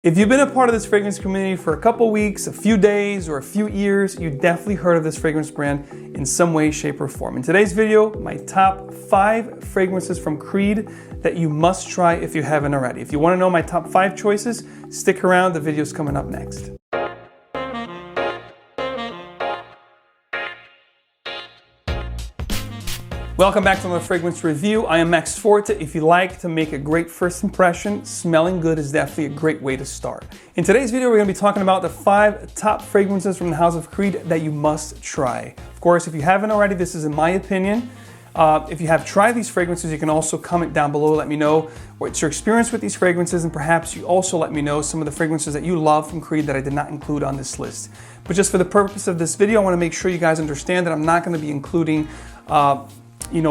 If you've been a part of this fragrance community for a couple weeks, a few days, or a few years, you definitely heard of this fragrance brand in some way, shape, or form. In today's video, my top 5 fragrances from Creed that you must try if you haven't already. If you want to know my top 5 choices, stick around, the video's coming up next. Welcome back to my fragrance review. I am MAXFORTI. If you like to make a great first impression, smelling good is definitely a great way to start. In today's video, we're going to be talking about the 5 top fragrances from the House of Creed that you must try. Of course, if you haven't already, this is in my opinion. If you have tried these fragrances, you can also comment down below, let me know what's your experience with these fragrances, and perhaps you also let me know some of the fragrances that you love from Creed that I did not include on this list. But just for the purpose of this video, I want to make sure you guys understand that I'm not going to be including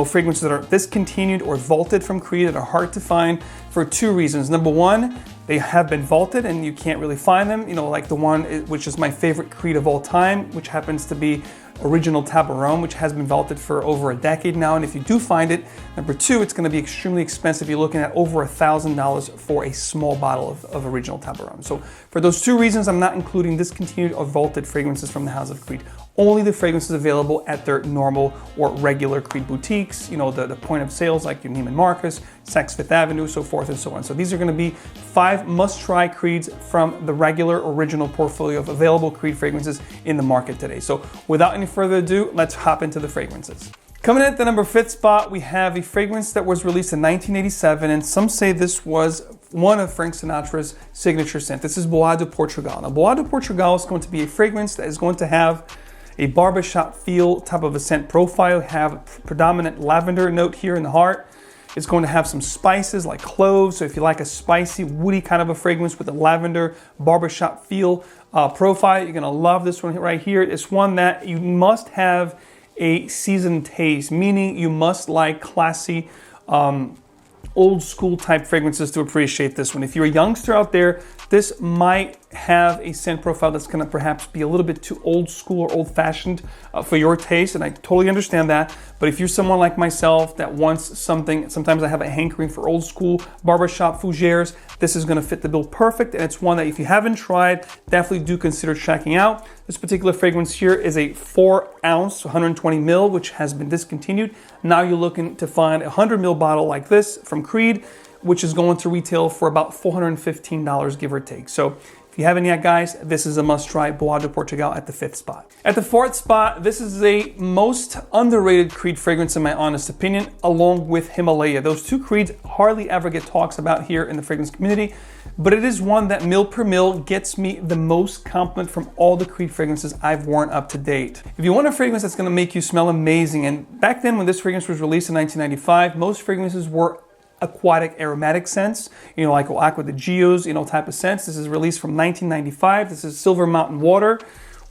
fragrances that are discontinued or vaulted from Creed that are hard to find for 2 reasons. Number 1, they have been vaulted and you can't really find them, like the one which is my favorite Creed of all time, which happens to be Original Tabaron, which has been vaulted for over a decade now. And if you do find it, number 2, it's going to be extremely expensive. You're looking at over $1,000 for a small bottle of Original Tabaron. So for those 2 reasons, I'm not including discontinued or vaulted fragrances from the House of Creed. Only the fragrances available at their normal or regular Creed boutiques, the point of sales like your Neiman Marcus, Saks Fifth Avenue, so forth and so on. So these are going to be 5 must-try Creeds from the regular original portfolio of available Creed fragrances in the market today. So without any further ado, let's hop into the fragrances. Coming in at the number 5th spot, we have a fragrance that was released in 1987, and some say this was one of Frank Sinatra's signature scents. This is Bois de Portugal. Now, Bois de Portugal is going to be a fragrance that is going to have a barbershop feel type of a scent profile, have a predominant lavender note here in the heart. It's going to have some spices like cloves. So if you like a spicy, woody kind of a fragrance with a lavender barbershop feel profile, you're gonna love this one right here. It's one that you must have a seasoned taste, meaning you must like classy, old school type fragrances to appreciate this one. If you're a youngster out there, this might have a scent profile that's going to perhaps be a little bit too old school or old fashioned for your taste, and I totally understand that. But if you're someone like myself that wants something, sometimes I have a hankering for old school barbershop fougères, this is going to fit the bill perfect, and it's one that if you haven't tried, definitely do consider checking out. This particular fragrance here is a 4-ounce, 120 ml, which has been discontinued. Now you're looking to find a 100 ml bottle like this from Creed, which is going to retail for about $415, give or take. So if you haven't yet, guys, this is a must-try, Bois de Portugal at the 5th spot. At the 4th spot, this is a most underrated Creed fragrance in my honest opinion, along with Himalaya. Those 2 Creeds hardly ever get talks about here in the fragrance community, but it is one that mil per mil gets me the most compliment from all the Creed fragrances I've worn up to date. If you want a fragrance that's gonna make you smell amazing, and back then when this fragrance was released in 1995, most fragrances were aquatic aromatic scents, like Aqua de Gios, type of scents. This is released from 1995. This is Silver Mountain Water,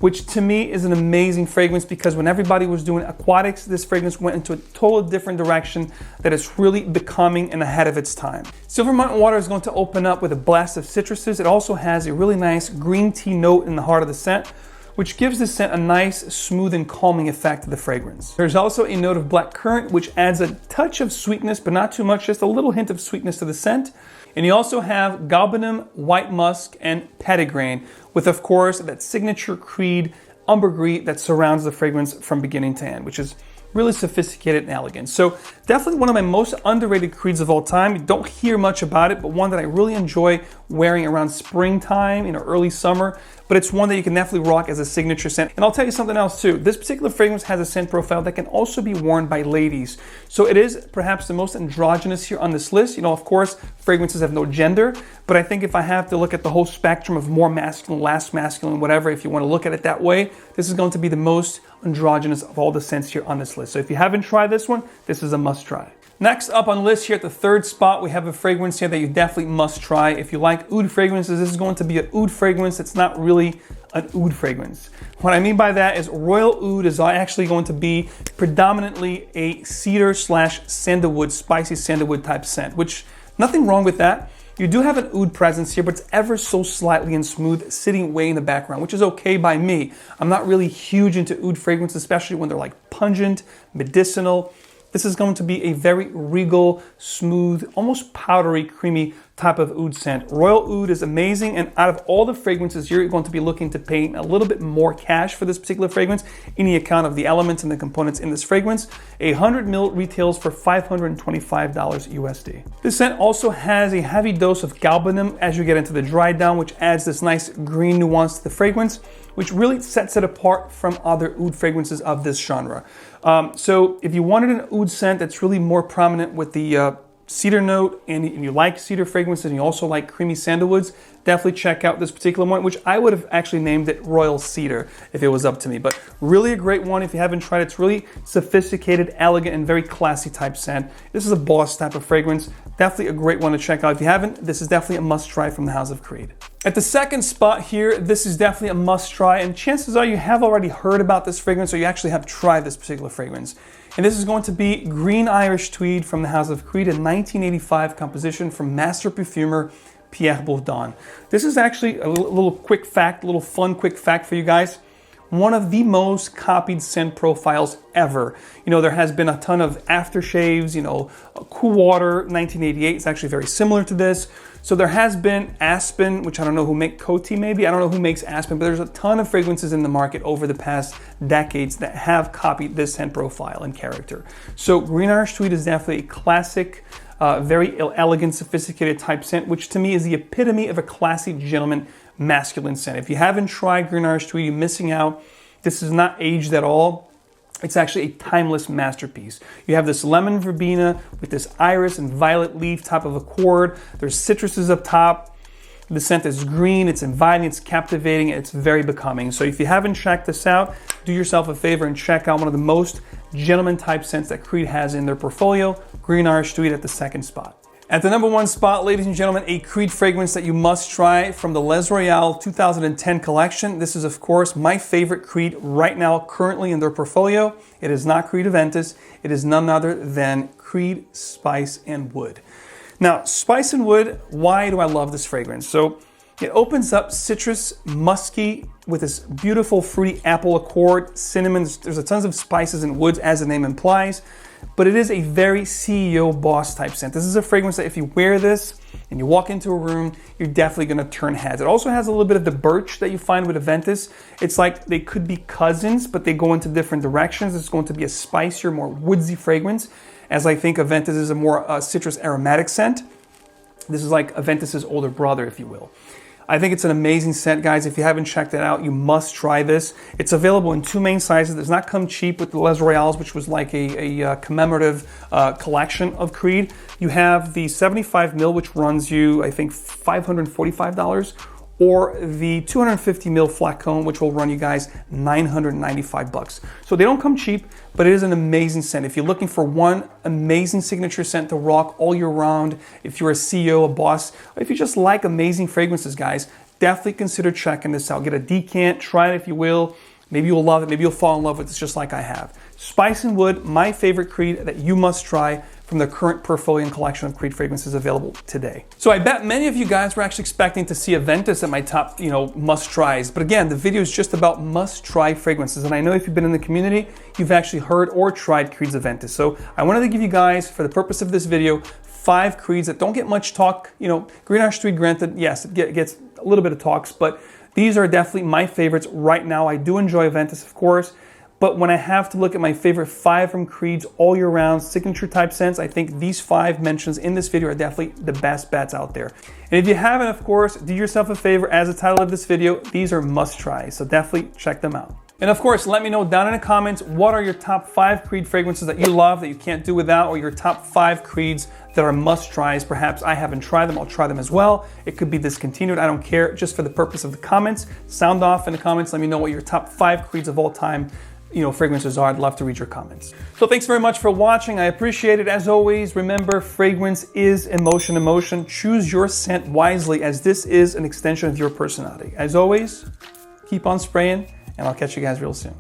which to me is an amazing fragrance because when everybody was doing aquatics, this fragrance went into a totally different direction that is really becoming and ahead of its time. Silver Mountain Water is going to open up with a blast of citruses. It also has a really nice green tea note in the heart of the scent, which gives the scent a nice, smooth, and calming effect to the fragrance. There's also a note of black currant, which adds a touch of sweetness, but not too much, just a little hint of sweetness to the scent. And you also have galbanum, white musk, and petitgrain, with, of course, that signature Creed ambergris that surrounds the fragrance from beginning to end, which is really sophisticated and elegant. So definitely one of my most underrated Creeds of all time. You don't hear much about it, but one that I really enjoy wearing around springtime, early summer. But it's one that you can definitely rock as a signature scent. And I'll tell you something else too. This particular fragrance has a scent profile that can also be worn by ladies. So it is perhaps the most androgynous here on this list. Of course, fragrances have no gender, but I think if I have to look at the whole spectrum of more masculine, less masculine, whatever, if you want to look at it that way, this is going to be the most androgynous of all the scents here on this list. So if you haven't tried this one, this is a must try. Next up on the list here at the 3rd spot, we have a fragrance here that you definitely must try. If you like oud fragrances, this is going to be an oud fragrance. It's not really an oud fragrance. What I mean by that is royal oud is actually going to be predominantly a cedar / sandalwood, spicy sandalwood type scent, which nothing wrong with that. You do have an oud presence here, but it's ever so slightly and smooth, sitting way in the background, which is okay by me. I'm not really huge into oud fragrances, especially when they're like pungent, medicinal. This is going to be a very regal, smooth, almost powdery, creamy type of oud scent. Royal Oud is amazing, and out of all the fragrances, you're going to be looking to pay a little bit more cash for this particular fragrance in the account of the elements and the components in this fragrance. 100 ml retails for $525 USD. This scent also has a heavy dose of galbanum as you get into the dry down, which adds this nice green nuance to the fragrance, which really sets it apart from other oud fragrances of this genre. So if you wanted an oud scent that's really more prominent with the cedar note, and you like cedar fragrances and you also like creamy sandalwoods, definitely check out this particular one, which I would have actually named it Royal Cedar if it was up to me. But really a great one if you haven't tried it. It's really sophisticated, elegant, and very classy type scent. This is a boss type of fragrance. Definitely a great one to check out. If you haven't, this is definitely a must try from the House of Creed. At the second spot here, this is definitely a must try, and chances are you have already heard about this fragrance or you actually have tried this particular fragrance. And this is going to be Green Irish Tweed from the House of Creed, a 1985 composition from master perfumer Pierre Bourdon. This is actually a little quick fact, a little fun quick fact for you guys. One of the most copied scent profiles ever. You know, there has been a ton of aftershaves, you know, Cool Water, 1988 is actually very similar to this. So there has been Aspen, which I don't know who makes, Coty maybe, I don't know who makes Aspen, but there's a ton of fragrances in the market over the past decades that have copied this scent profile and character. So Green Irish Tweed is definitely a classic, very elegant, sophisticated type scent, which to me is the epitome of a classy gentleman masculine scent. If you haven't tried Green Irish Tweed, you're missing out. This is not aged at all. It's actually a timeless masterpiece. You have this lemon verbena with this iris and violet leaf type of accord. There's citruses up top. The scent is green, it's inviting, it's captivating, it's very becoming. So if you haven't checked this out, do yourself a favor and check out one of the most gentleman type scents that Creed has in their portfolio, Green Irish Tweed at the second spot. At the number one spot, ladies and gentlemen, a Creed fragrance that you must try from the Les Royale 2010 collection. This is, of course, my favorite Creed right now, currently in their portfolio. It is not Creed Aventus. It is none other than Creed Spice and Wood. Now, Spice and Wood, why do I love this fragrance? So it opens up citrus, musky, with this beautiful fruity apple accord, cinnamon. There's a tons of spices and woods, as the name implies. But it is a very CEO boss type scent. This is a fragrance that if you wear this and you walk into a room, you're definitely going to turn heads. It also has a little bit of the birch that you find with Aventus. It's like they could be cousins, but they go into different directions. It's going to be a spicier, more woodsy fragrance, as I think Aventus is a more citrus aromatic scent. This is like Aventus's older brother, if you will. I think it's an amazing scent, guys. If you haven't checked it out, you must try this. It's available in two main sizes. It does not come cheap with the Les Royales, which was like a commemorative collection of Creed. You have the 75 ml, which runs you, I think, $545, or the 250 ml flacon, which will run you guys $995. So they don't come cheap, but it is an amazing scent. If you're looking for one amazing signature scent to rock all year round, if you're a CEO, a boss, or if you just like amazing fragrances, guys, definitely consider checking this out. Get a decant, try it if you will. Maybe you'll love it, maybe you'll fall in love with it just like I have. Spice and Wood, my favorite Creed that you must try from the current portfolio and collection of Creed fragrances available today. So I bet many of you guys were actually expecting to see Aventus at my top, must tries. But again, the video is just about must try fragrances. And I know if you've been in the community, you've actually heard or tried Creed's Aventus. So I wanted to give you guys, for the purpose of this video, 5 Creeds that don't get much talk. Green Irish Tweed, granted, yes, it gets a little bit of talks, but these are definitely my favorites right now. I do enjoy Aventus, of course. But when I have to look at my favorite 5 from Creed's all year round signature type scents, I think these 5 mentions in this video are definitely the best bets out there. And if you haven't, of course, do yourself a favor. As the title of this video, these are must try. So definitely check them out. And of course, let me know down in the comments, what are your top 5 Creed fragrances that you love, that you can't do without, or your top 5 Creeds that are must tries. Perhaps I haven't tried them, I'll try them as well. It could be discontinued, I don't care. Just for the purpose of the comments, sound off in the comments. Let me know what your top 5 Creeds of all time fragrances are. I'd love to read your comments. So thanks very much for watching. I appreciate it. As always, remember, fragrance is emotion. Choose your scent wisely, as this is an extension of your personality. As always, keep on spraying, and I'll catch you guys real soon.